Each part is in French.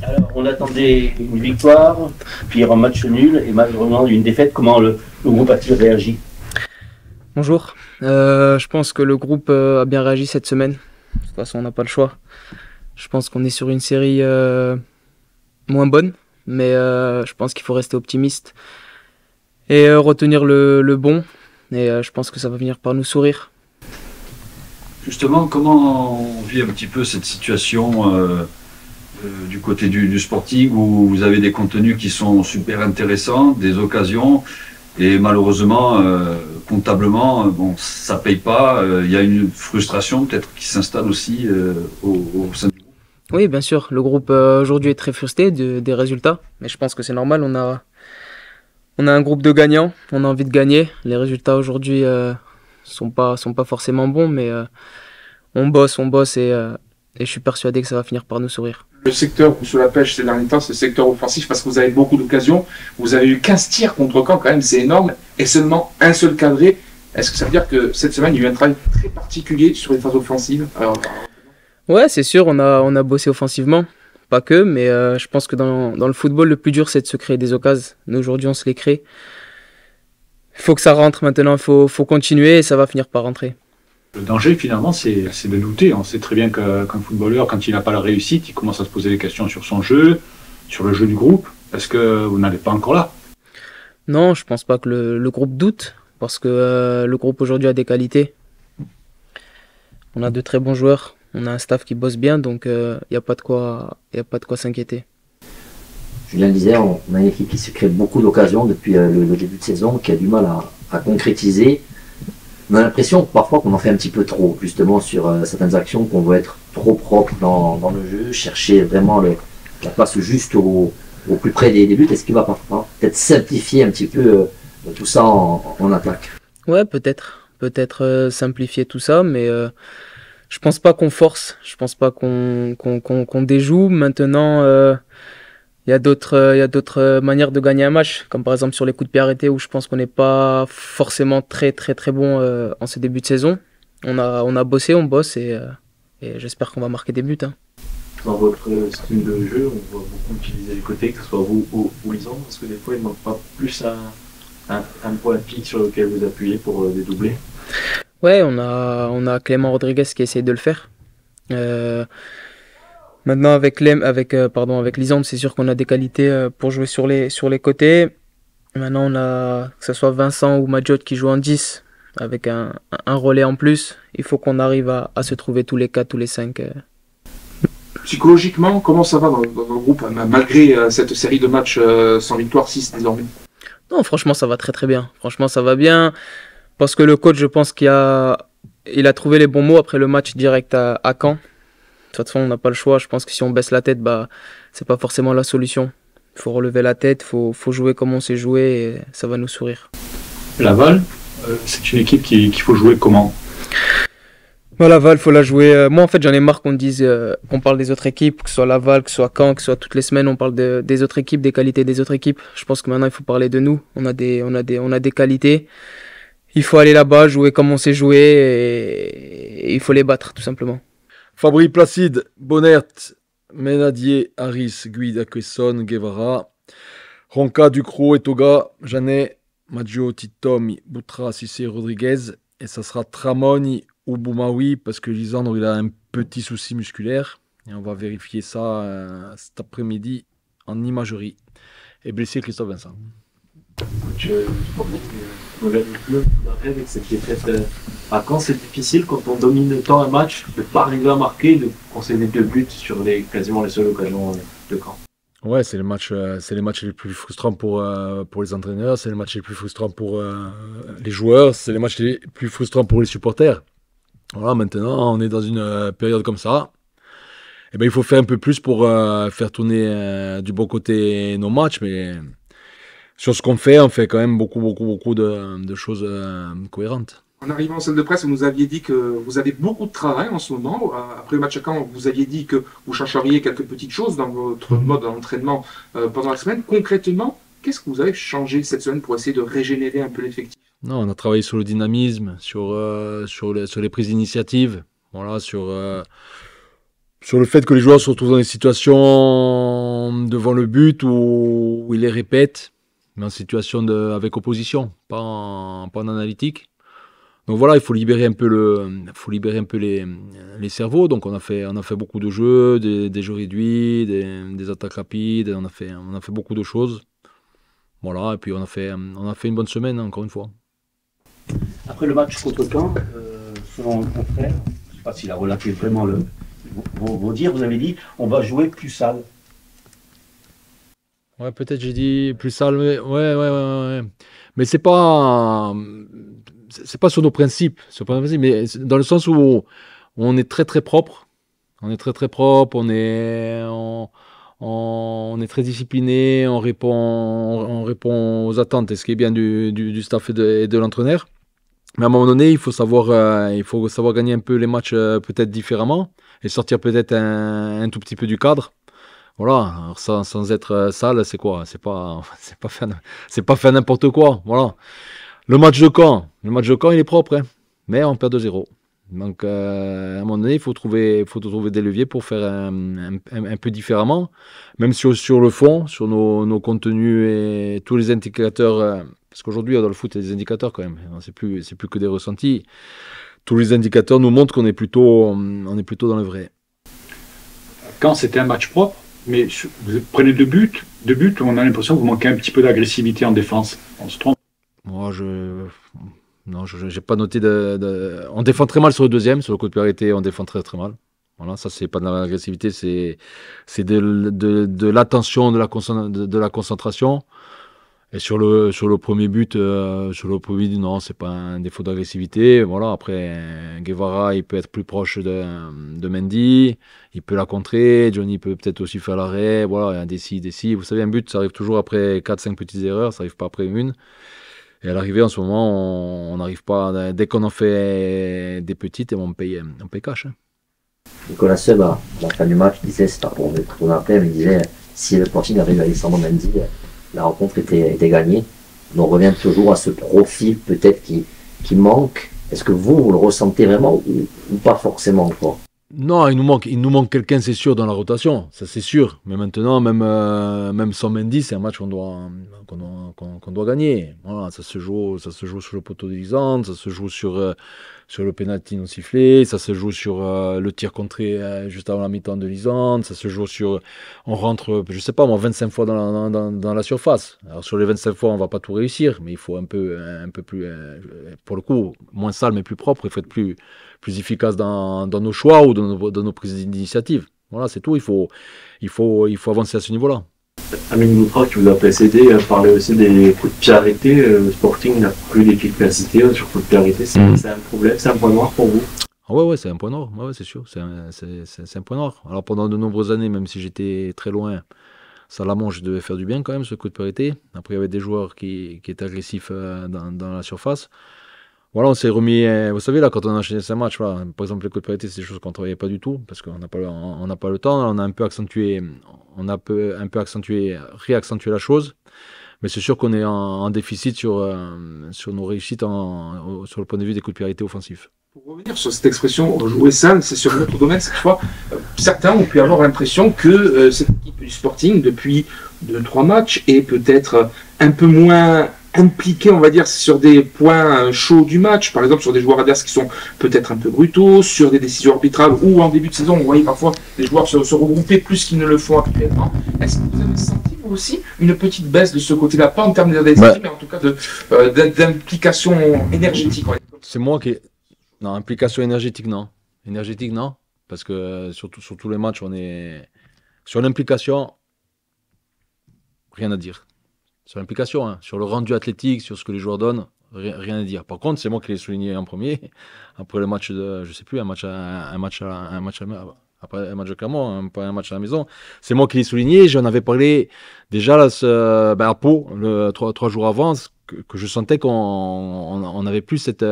Alors, on attendait une victoire, puis un match nul et malheureusement une défaite. Comment le groupe a-t-il réagi? Bonjour. Je pense que le groupe a bien réagi cette semaine. De toute façon, on n'a pas le choix. Je pense qu'on est sur une série moins bonne, mais je pense qu'il faut rester optimiste et retenir le bon. Et je pense que ça va venir par nous sourire. Justement, comment on vit un petit peu cette situation du côté du sporting où vous avez des contenus qui sont super intéressants, des occasions, et malheureusement, comptablement, bon, ça paye pas. Il y a une frustration peut-être qui s'installe aussi au sein du groupe. Oui, bien sûr, le groupe aujourd'hui est très frustré des résultats, mais je pense que c'est normal. On a un groupe de gagnants, on a envie de gagner. Les résultats aujourd'hui sont pas forcément bons, mais on bosse et je suis persuadé que ça va finir par nous sourire. Le secteur où sous la pêche ces derniers temps, c'est le secteur offensif parce que vous avez beaucoup d'occasions. Vous avez eu 15 tirs contre Caen, quand même, c'est énorme. Et seulement un seul cadré. Est-ce que ça veut dire que cette semaine, il y a eu un travail très particulier sur les phases offensives? Ouais, c'est sûr, on a bossé offensivement, pas que, mais je pense que dans le football, le plus dur, c'est de se créer des occasions. Nous, aujourd'hui, on se les crée. Il faut que ça rentre maintenant, il faut continuer et ça va finir par rentrer. Le danger, finalement, c'est de douter. On sait très bien qu'un footballeur, quand il n'a pas la réussite, il commence à se poser des questions sur son jeu, sur le jeu du groupe. Est-ce que vous n'allez pas encore là? Non, je pense pas que le groupe doute, parce que le groupe aujourd'hui a des qualités. On a de très bons joueurs, on a un staff qui bosse bien, donc il n'y a pas de quoi s'inquiéter. Julien le disait, on a une équipe qui se crée beaucoup d'occasions depuis le début de saison, qui a du mal à concrétiser. On a l'impression parfois qu'on en fait un petit peu trop, justement, sur certaines actions, qu'on veut être trop propre dans le jeu, chercher vraiment la passe juste au plus près des buts. Est-ce qu'il va parfois peut-être simplifier un petit peu tout ça en attaque? Ouais, peut-être simplifier tout ça, mais je pense pas qu'on force, je pense pas qu'on déjoue. Maintenant, il y a d'autres manières de gagner un match, comme par exemple sur les coups de pied arrêtés, où je pense qu'on n'est pas forcément très très très bon en ce début de saison. On a bossé, on bosse et j'espère qu'on va marquer des buts, hein. Dans votre style de jeu, on voit beaucoup utiliser les côtés, que ce soit vous ou Lisan, parce que des fois, il ne manque pas plus un point fixe sur lequel vous appuyez pour dédoubler. Ouais, on a Clément Rodriguez qui essaye de le faire. Euh, Maintenant avec Lisandre, c'est sûr qu'on a des qualités pour jouer sur les côtés. Maintenant on a que ce soit Vincent ou Madjot qui jouent en 10 avec un relais en plus. Il faut qu'on arrive à se trouver tous les 4, tous les 5. Psychologiquement, comment ça va dans le groupe, malgré cette série de matchs sans victoire, 6 désormais? Non, franchement ça va très très bien. Franchement ça va bien parce que le coach, je pense qu'il a trouvé les bons mots après le match direct à Caen. De toute façon, on n'a pas le choix. Je pense que si on baisse la tête, bah, c'est pas forcément la solution. Il faut relever la tête, faut jouer comme on sait jouer et ça va nous sourire. Laval, c'est une équipe qu'il faut jouer comment? Voilà, Laval, faut la jouer. Moi, en fait, j'en ai marre qu'on dise, qu'on parle des autres équipes, que ce soit Laval, que ce soit Caen, que ce soit toutes les semaines, on parle des autres équipes, des qualités des autres équipes. Je pense que maintenant, il faut parler de nous. On a des qualités. Il faut aller là-bas, jouer comme on sait jouer et il faut les battre, tout simplement. Fabri Placide, Bonnert, Menadier, Harris, Guida, Quesson, Guevara, Ronca, Ducrot, Etoga, Janet, Maggio, Titomi, Boutra, Cissé, Rodriguez. Et ça sera Tramoni ou Boumaoui parce que Lisandre il a un petit souci musculaire. Et on va vérifier ça cet après-midi en imagerie. Et blessé Christophe Vincent. Je comprends que le club avec cette défaite à Caen, c'est difficile quand on domine tant un match de ne pas arriver à marquer, de concéder 2 buts sur quasiment les seules occasions de Caen. Ouais, c'est les matchs les plus frustrants pour les entraîneurs, c'est les matchs les plus frustrants pour les joueurs, c'est les matchs les plus frustrants pour les supporters. Voilà, maintenant, on est dans une période comme ça. Et ben, il faut faire un peu plus pour faire tourner du bon côté nos matchs, mais sur ce qu'on fait, on fait quand même beaucoup de choses cohérentes. En arrivant en salle de presse, vous nous aviez dit que vous avez beaucoup de travail en ce moment. Après le match à Caen, vous aviez dit que vous chercheriez quelques petites choses dans votre mode d'entraînement pendant la semaine. Concrètement, qu'est-ce que vous avez changé cette semaine pour essayer de régénérer un peu l'effectif? Non, on a travaillé sur le dynamisme, sur les prises d'initiative, voilà, sur le fait que les joueurs se retrouvent dans des situations devant le but où ils les répètent, mais en situation avec opposition, pas en analytique. Donc voilà, il faut libérer un peu les cerveaux. Donc on a fait beaucoup de jeux, des jeux réduits, des attaques rapides. On a fait beaucoup de choses. Voilà, et puis on a fait une bonne semaine, encore une fois. Après le match contre Caen, selon le confrère, je ne sais pas s'il a relaté vraiment vos dires, vous avez dit on va jouer plus sale. Ouais, peut-être j'ai dit plus sale, mais ouais. Mais c'est pas sur nos principes, mais dans le sens où on est très très propre. On est très très propre, on est très discipliné, on répond aux attentes, et ce qui est bien du staff et de l'entraîneur. Mais à un moment donné, il faut savoir gagner un peu les matchs peut-être différemment et sortir peut-être un tout petit peu du cadre. Voilà, alors sans être sale, c'est quoi? C'est pas faire n'importe quoi. Voilà. Le match de Caen, il est propre, hein, mais on perd 2-0. Donc, à un moment donné, il faut trouver des leviers pour faire un peu différemment. Même sur le fond, sur nos contenus et tous les indicateurs, parce qu'aujourd'hui, dans le foot, il y a des indicateurs quand même. C'est plus que des ressentis. Tous les indicateurs nous montrent qu'on est plutôt dans le vrai. Quand c'était un match propre, mais vous prenez deux buts, on a l'impression que vous manquez un petit peu d'agressivité en défense. On se trompe. Moi, non, je n'ai pas noté On défend très mal sur le deuxième, sur le coup de pied arrêté, on défend très très mal. Voilà, ça c'est pas de l'agressivité, c'est de l'attention, de la concentration. Et sur le premier but, non, c'est pas un défaut d'agressivité. Voilà, après Guevara, il peut être plus proche de Mendy, il peut la contrer, Johnny peut peut-être aussi faire l'arrêt. Voilà, il y a des si. Vous savez, un but, ça arrive toujours après 4-5 petites erreurs, ça arrive pas après une. Et à l'arrivée, en ce moment, on n'arrive pas. Dès qu'on en fait des petites, on paye cash. Hein. Nicolas Seub, à la fin du match, disait, c'est pas pour tourner après, mais il disait si le Sporting arrive à Alessandro Mendy, la rencontre était gagnée. On revient toujours à ce profil peut-être qui manque. Est-ce que vous le ressentez vraiment ou pas forcément encore? Non, il nous manque quelqu'un, c'est sûr, dans la rotation, ça c'est sûr. Mais maintenant, même sans Mendy, c'est un match qu'on doit gagner. Voilà, ça se joue sur le poteau de Lisandre, ça se joue sur le pénalty non sifflé, ça se joue sur le tir contré juste avant la mi-temps de Lisandre, ça se joue sur... On rentre, je sais pas moi, 25 fois dans la surface. Alors sur les 25 fois, on va pas tout réussir, mais il faut un peu plus, pour le coup, moins sale mais plus propre, il faut être plus efficace dans nos choix ou dans nos prises d'initiative. Voilà, c'est tout, il faut avancer à ce niveau-là. Amine Moutra, qui vous a précédé, parlait aussi des coups de pied arrêtés. Le Sporting n'a plus d'efficacité sur coups de pied arrêtés. C'est un problème, c'est un point noir pour vous? Ah ouais, c'est un point noir, ouais, c'est sûr, c'est un point noir. Alors pendant de nombreuses années, même si j'étais très loin, Salamon, je devais faire du bien quand même, ce coup de pied arrêté. Après, il y avait des joueurs qui étaient agressifs dans la surface. Voilà, on s'est remis, vous savez, là, quand on a enchaîné ces matchs, voilà, par exemple, les coups de priorité, c'est des choses qu'on ne travaillait pas du tout, parce qu'on n'a pas le temps, on a un peu réaccentué la chose, mais c'est sûr qu'on est en déficit sur nos réussites sur le point de vue des coups de priorité offensifs. Pour revenir sur cette expression jouer sale, c'est sur notre domaine cette fois. Certains ont pu avoir l'impression que cette équipe du Sporting, depuis 2-3 matchs, est peut-être un peu moins impliqué, on va dire, sur des points chauds du match, par exemple sur des joueurs adverses qui sont peut-être un peu brutaux, sur des décisions arbitrales, ou en début de saison, on voyait parfois les joueurs se regrouper plus qu'ils ne le font actuellement. Est-ce que vous avez senti vous aussi une petite baisse de ce côté-là, pas en termes d'adversité, mais en tout cas d'implication énergétique? C'est moi qui... Non, implication énergétique, non. Énergétique, non. Parce que sur tous les matchs, on est... Sur l'implication, rien à dire. Sur l'implication, hein, sur le rendu athlétique, sur ce que les joueurs donnent, rien à dire. Par contre, c'est moi qui l'ai souligné en premier. Après le match de, je sais plus, un match après un match de Clermont, pas un match à la maison. C'est moi qui l'ai souligné. J'en avais parlé déjà là, à Pau, 3 jours avant, que je sentais qu'on n'avait plus cette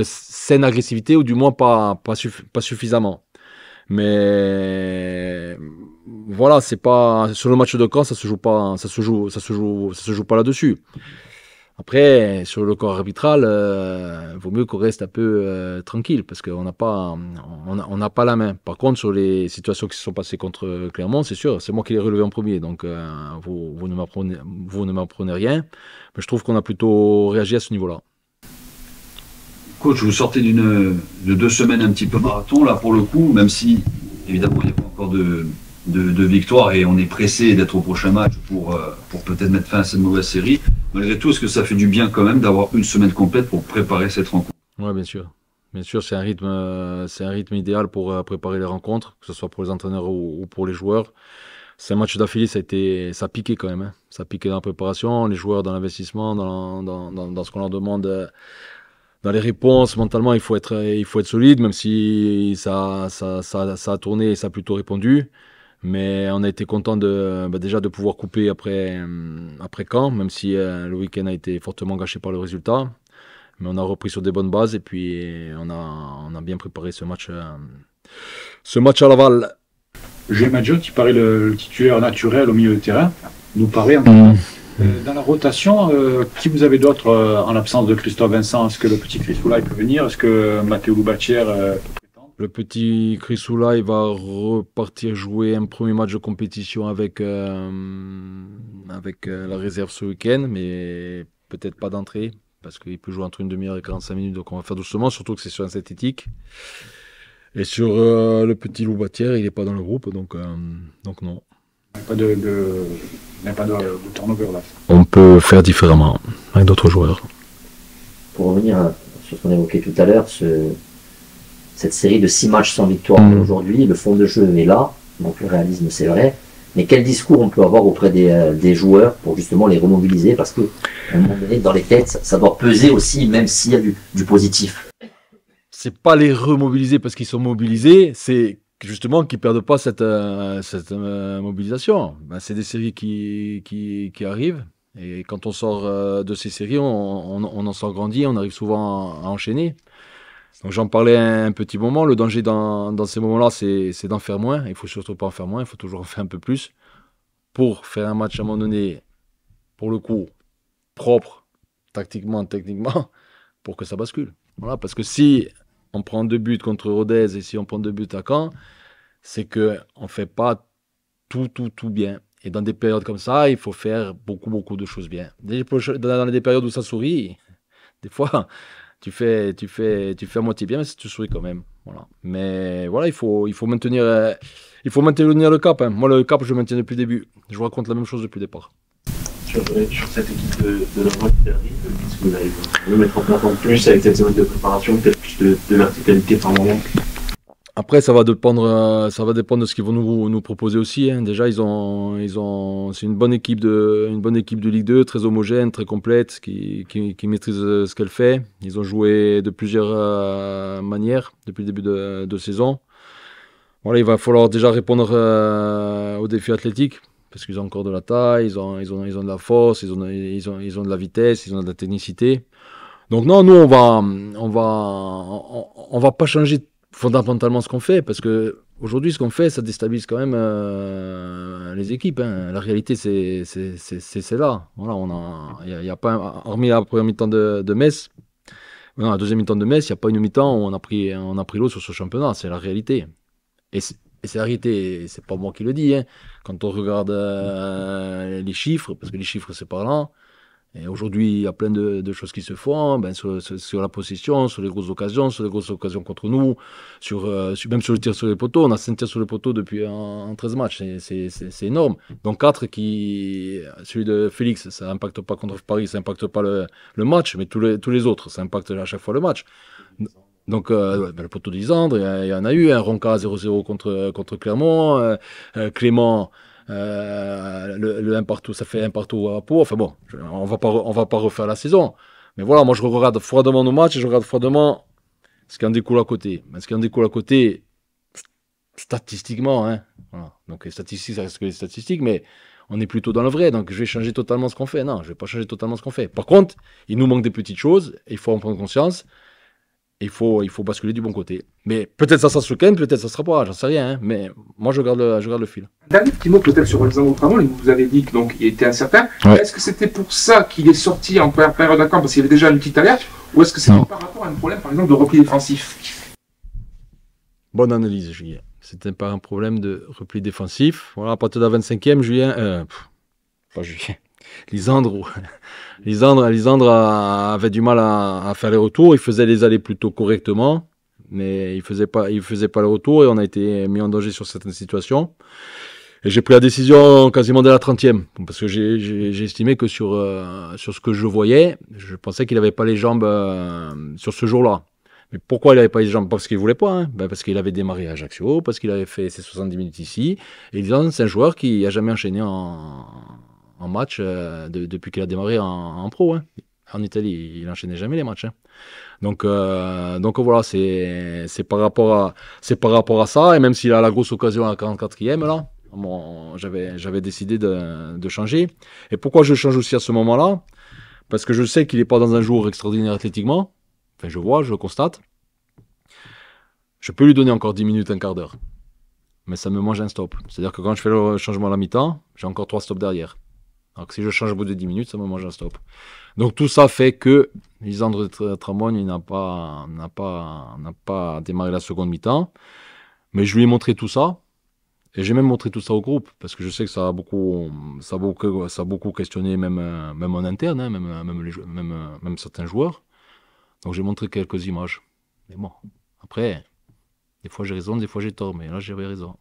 saine agressivité, ou du moins pas suffisamment. Mais voilà, c'est pas sur le match de Caen, ça se joue pas là-dessus. Après, sur le corps arbitral, vaut mieux qu'on reste un peu tranquille parce qu'on n'a pas, on n'a pas la main. Par contre, sur les situations qui se sont passées contre Clermont, c'est sûr, c'est moi qui l'ai relevé en premier, donc vous ne m'apprenez rien. Mais je trouve qu'on a plutôt réagi à ce niveau-là. Coach, vous sortez de 2 semaines un petit peu marathon, là pour le coup, même si évidemment il n'y a pas encore de victoire et on est pressé d'être au prochain match pour peut-être mettre fin à cette mauvaise série. Malgré tout, est-ce que ça fait du bien quand même d'avoir une semaine complète pour préparer cette rencontre? Oui, bien sûr. Bien sûr, c'est un rythme idéal pour préparer les rencontres, que ce soit pour les entraîneurs ou pour les joueurs. C'est un match d'affilée, ça a piqué quand même. Hein. Ça a piqué dans la préparation, les joueurs dans l'investissement, dans ce qu'on leur demande. Dans les réponses, mentalement, il faut être solide, même si ça a tourné et ça a plutôt répondu. Mais on a été content déjà de pouvoir couper après Caen, même si le week-end a été fortement gâché par le résultat. Mais on a repris sur des bonnes bases et puis on a bien préparé ce match à Laval. Gemadjo, qui paraît le titulaire naturel au milieu de terrain, nous paraît dans la rotation, qui vous avez d'autre en l'absence de Christophe Vincent? Est-ce que le petit Chris Oulay peut venir? Est-ce que Mathéo Loubatière peut prétendre? Le petit Chris Oulay va repartir jouer un premier match de compétition avec la réserve ce week-end, mais peut-être pas d'entrée, parce qu'il peut jouer entre une demi-heure et 45 minutes, donc on va faire doucement, surtout que c'est sur un synthétique. Et sur le petit Loubatière, il n'est pas dans le groupe, donc non. Il n'y a pas de turnover là. On peut faire différemment avec d'autres joueurs. Pour revenir sur ce qu'on évoquait tout à l'heure, cette série de 6 matchs sans victoire aujourd'hui, le fond de jeu est là, donc le réalisme c'est vrai, mais quel discours on peut avoir auprès des joueurs pour justement les remobiliser, parce qu'à un moment donné, dans les têtes, ça doit peser aussi, même s'il y a du positif. C'est pas les remobiliser parce qu'ils sont mobilisés, c'est justement qu'ils ne perdent pas cette mobilisation. Ben, c'est des séries qui arrivent. Et quand on sort de ces séries, on en sort grandi, on arrive souvent à enchaîner. Donc j'en parlais un petit moment. Le danger dans ces moments-là, c'est d'en faire moins. Il ne faut surtout pas en faire moins, il faut toujours en faire un peu plus pour faire un match à un moment donné, pour le coup, propre, tactiquement, techniquement, pour que ça bascule. Voilà, parce que si on prend 2 buts contre Rodez et si on prend 2 buts à Caen, c'est qu'on ne fait pas tout bien. Et dans des périodes comme ça, il faut faire beaucoup de choses bien. Dans des périodes où ça sourit, des fois, tu fais à moitié bien, mais tu souris quand même. Voilà. Mais voilà, il faut maintenir le cap. Hein. Moi, le cap, je le maintiens depuis le début. Je vous raconte la même chose depuis le départ. Sur cette équipe de Laval qui arrive, qu'est-ce que vous allez le mettre en place en plus avec cette semaine de préparation, peut-être plus de verticalité par moment? Après, ça va dépendre de ce qu'ils vont nous proposer aussi. Hein. Déjà, c'est une bonne équipe de Ligue 2, très homogène, très complète, qui maîtrise ce qu'elle fait. Ils ont joué de plusieurs manières depuis le début de saison. Voilà, il va falloir déjà répondre aux défis athlétiques. Parce qu'ils ont encore de la taille, ils ont de la force, ils ont de la vitesse, ils ont de la technicité. Donc non, nous on va pas changer fondamentalement ce qu'on fait, parce que aujourd'hui ce qu'on fait, ça déstabilise quand même les équipes. Hein. La réalité c'est là. Voilà, y a pas, hormis la première mi-temps de Metz, la deuxième mi-temps de Metz, il n'y a pas une mi-temps où on a pris l'eau sur ce championnat. C'est la réalité. Et c'est la réalité, c'est pas moi qui le dis. Hein. Quand on regarde les chiffres, parce que les chiffres c'est parlant, et aujourd'hui il y a plein de choses qui se font, ben, sur la possession, sur les grosses occasions contre nous, même sur le tir sur les poteaux. On a 5 tirs sur les poteaux depuis en 13 matchs, c'est énorme. Donc 4 celui de Félix, ça n'impacte pas contre Paris, ça n'impacte pas le match, mais tous les autres, ça impacte à chaque fois le match. Donc, le poteau d'Isandre, il y en a eu un Ronca 0-0 contre Clermont, Clément, le 1 partout, ça fait 1 partout à Pau. Enfin bon, on va pas refaire la saison. Mais voilà, moi je regarde froidement nos matchs et je regarde froidement ce qui en découle à côté. Mais ce qui en découle à côté, statistiquement, hein, voilà. Donc les statistiques, ça reste que les statistiques, mais on est plutôt dans le vrai. Donc je vais changer totalement ce qu'on fait. Non, je vais pas changer totalement ce qu'on fait. Par contre, il nous manque des petites choses, et il faut en prendre conscience. il faut basculer du bon côté. Mais peut-être ça sera ce week-end, peut-être ça sera pas, j'en sais rien. Hein. Mais moi, je garde le fil. Dernier petit mot peut-être sur Alexandre Tramon, vous avez dit que, donc, il était incertain. Ouais. Est-ce que c'était pour ça qu'il est sorti en première période d'un camp parce qu'il y avait déjà une petite alerte, ou est-ce que c'était par rapport à un problème, par exemple, de repli défensif? Bonne analyse, Julien. C'était pas un problème de repli défensif. Voilà, à partir de la 25e, Julien... pas Julien. Lisandre avait du mal à faire les retours. Il faisait les allées plutôt correctement, mais il faisait pas le retour et on a été mis en danger sur certaines situations. Et j'ai pris la décision quasiment dès la 30e, parce que j'ai estimé que sur ce que je voyais, je pensais qu'il n'avait pas les jambes sur ce jour-là. Mais pourquoi il n'avait pas les jambes? Parce qu'il ne voulait pas, hein. Parce qu'il avait démarré à Ajaccio, parce qu'il avait fait ses 70 minutes ici. Et Lisandre, c'est un joueur qui n'a jamais enchaîné en match depuis qu'il a démarré en pro. Hein. En Italie, il n'enchaînait jamais les matchs. Hein. Donc voilà, c'est par rapport à ça. Et même s'il a la grosse occasion à la 44e, là, bon, j'avais décidé de changer. Et pourquoi je change aussi à ce moment-là? Parce que je sais qu'il n'est pas dans un jour extraordinaire athlétiquement. Enfin, je le constate. Je peux lui donner encore 10 minutes, un quart d'heure. Mais ça me mange un stop. C'est-à-dire que quand je fais le changement à la mi-temps, j'ai encore 3 stops derrière. Donc si je change au bout de 10 minutes, ça me mange un stop. Donc tout ça fait que Lisandre Tramogne n'a pas démarré la seconde mi-temps. Mais je lui ai montré tout ça. Et j'ai même montré tout ça au groupe. Parce que je sais que ça a beaucoup questionné même en interne, hein, même certains joueurs. Donc j'ai montré quelques images. Mais bon, après, des fois j'ai raison, des fois j'ai tort. Mais là j'avais raison.